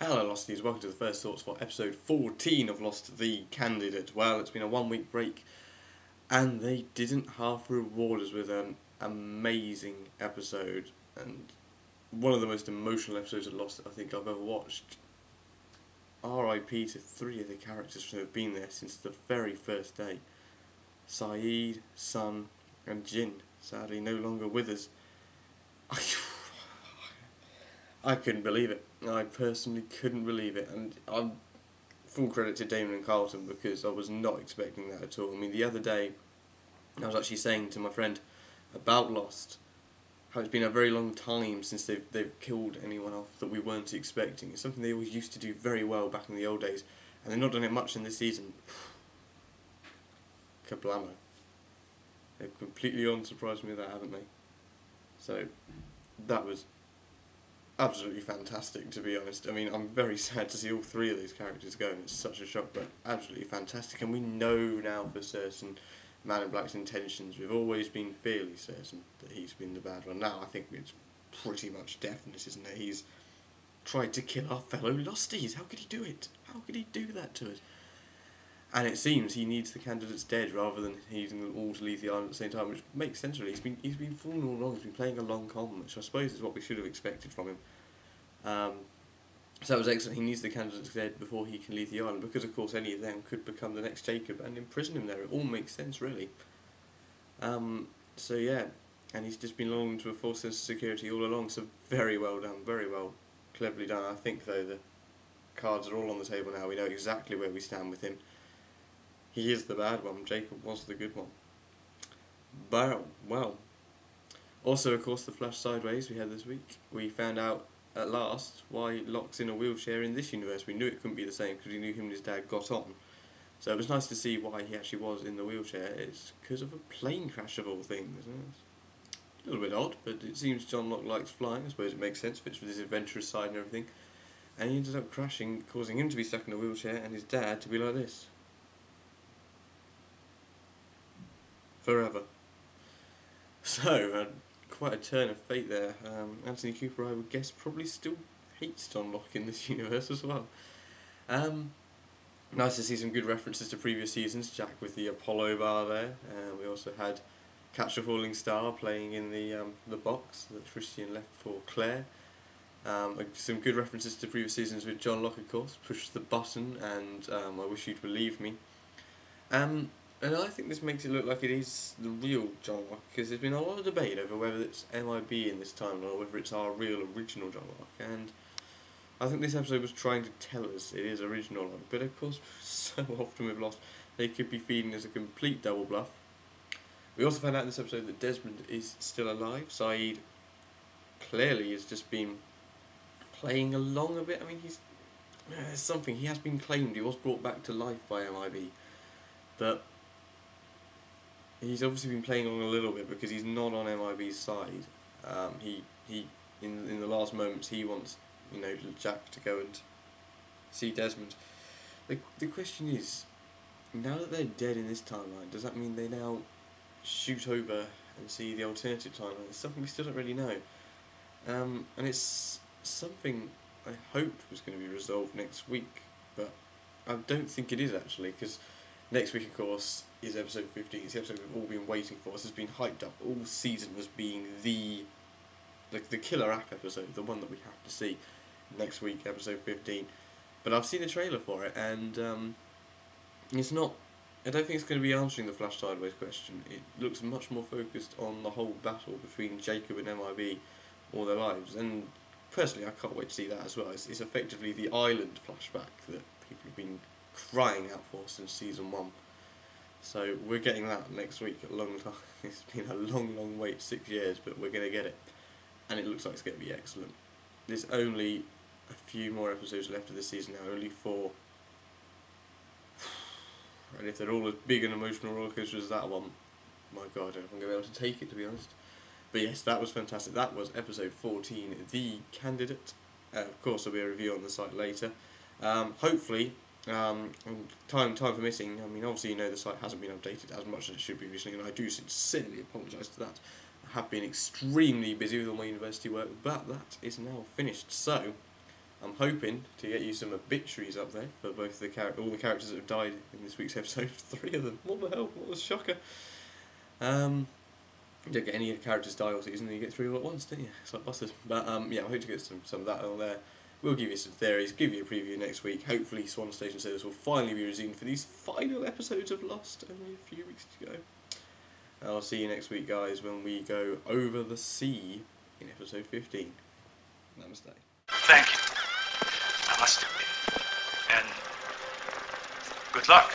Hello Losties, welcome to the first thoughts for episode 14 of Lost the Candidate. Well, it's been a 1 week break and they didn't half reward us with an amazing episode and one of the most emotional episodes of Lost that I think I've ever watched. R.I.P. to 3 of the characters who have been there since the very first day. Sayid, Sun and Jin, sadly no longer with us. I couldn't believe it. I personally couldn't believe it, and I'm full credit to Damon and Carlton because I was not expecting that at all. I mean, the other day I was actually saying to my friend about Lost how it's been a very long time since they've killed anyone off that we weren't expecting. It's something they always used to do very well back in the old days, and they've not done it much in this season. Kablamo. They've completely unsurprised me with that, haven't they? So that was absolutely fantastic, to be honest. I mean, I'm very sad to see all 3 of these characters go, and it's such a shock, but absolutely fantastic. And we know now for certain Man in Black's intentions. We've always been fairly certain that he's been the bad one. Now I think it's pretty much definite, isn't it? He's tried to kill our fellow Losties. How could he do it? How could he do that to us? And it seems he needs the candidates dead rather than needing them all to leave the island at the same time, which makes sense really. He's been fooling all along. He's been playing a long con, which I suppose is what we should have expected from him. So that was excellent. He needs the candidates dead before he can leave the island, because of course any of them could become the next Jacob and imprison him there. It all makes sense really. So yeah, and he's just been longing to a false sense of security all along. So very well done, very well, cleverly done. I think though the cards are all on the table now. We know exactly where we stand with him. He is the bad one. Jacob was the good one. But well, also of course the flash sideways we had this week. We found out at last why Locke's in a wheelchair in this universe. We knew it couldn't be the same because we knew him and his dad got on. So it was nice to see why he actually was in the wheelchair. It's because of a plane crash of all things. It's a little bit odd, but it seems John Locke likes flying. I suppose it makes sense, fits with his adventurous side and everything. And he ended up crashing, causing him to be stuck in a wheelchair and his dad to be like this. Forever. So, quite a turn of fate there. Anthony Cooper, I would guess, probably still hates John Locke in this universe as well. Nice to see some good references to previous seasons. Jack with the Apollo bar there. We also had Catch a Falling Star playing in the box that Christian left for Claire. Some good references to previous seasons with John Locke, of course. Push the button and I Wish You'd Believe Me. And I think this makes it look like it is the real John Locke, because there's been a lot of debate over whether it's MIB in this time or whether it's our real original John Locke, and I think this episode was trying to tell us it is original Locke, but of course so often we've lost, they could be feeding us a complete double bluff. We also found out in this episode that Desmond is still alive. Sayid clearly has just been playing along a bit. I mean, he has been claimed, he was brought back to life by MIB, but he's obviously been playing along a little bit because he's not on MIB's side. He in the last moments he wants, Jack to go and see Desmond. The question is, now that they're dead in this timeline, does that mean they now shoot over and see the alternative timeline? It's something we still don't really know. And it's something I hoped was going to be resolved next week, but I don't think it is actually, because next week, of course, is episode 15. It's the episode we've all been waiting for. This has been hyped up all season as being the killer app episode, the one that we have to see next week, episode 15. But I've seen the trailer for it, and it's not. I don't think it's going to be answering the Flash Sideways question. It looks much more focused on the whole battle between Jacob and MIB all their lives. And personally, I can't wait to see that as well. It's effectively the island flashback that people have been crying out for since season 1. So we're getting that next week at long time. It's been a long wait, 6 years, but we're going to get it. And it looks like it's going to be excellent. There's only a few more episodes left of this season now, only 4. And if they're all as big and emotional rollercoaster as that one, my god, I don't know if I'm going to be able to take it, to be honest. But yes, that was fantastic. That was episode 14, The Candidate. Of course, there'll be a review on the site later. Hopefully, time permitting. I mean, obviously, the site hasn't been updated as much as it should be recently, and I do sincerely apologise for that. I have been extremely busy with all my university work, but that is now finished. So, I'm hoping to get you some obituaries up there for both all the characters that have died in this week's episode. 3 of them. What the hell? What a shocker. You don't get any characters die all season, you get 3 all at once, don't you? It's like buses. But yeah, I hope to get some of that on there. We'll give you some theories, give you a preview next week. Hopefully Swan Station Sailors will finally be resumed for these final episodes of Lost. Only a few weeks to go. I'll see you next week, guys, when we go over the sea in episode 15. Namaste. Thank you. Namaste. And good luck.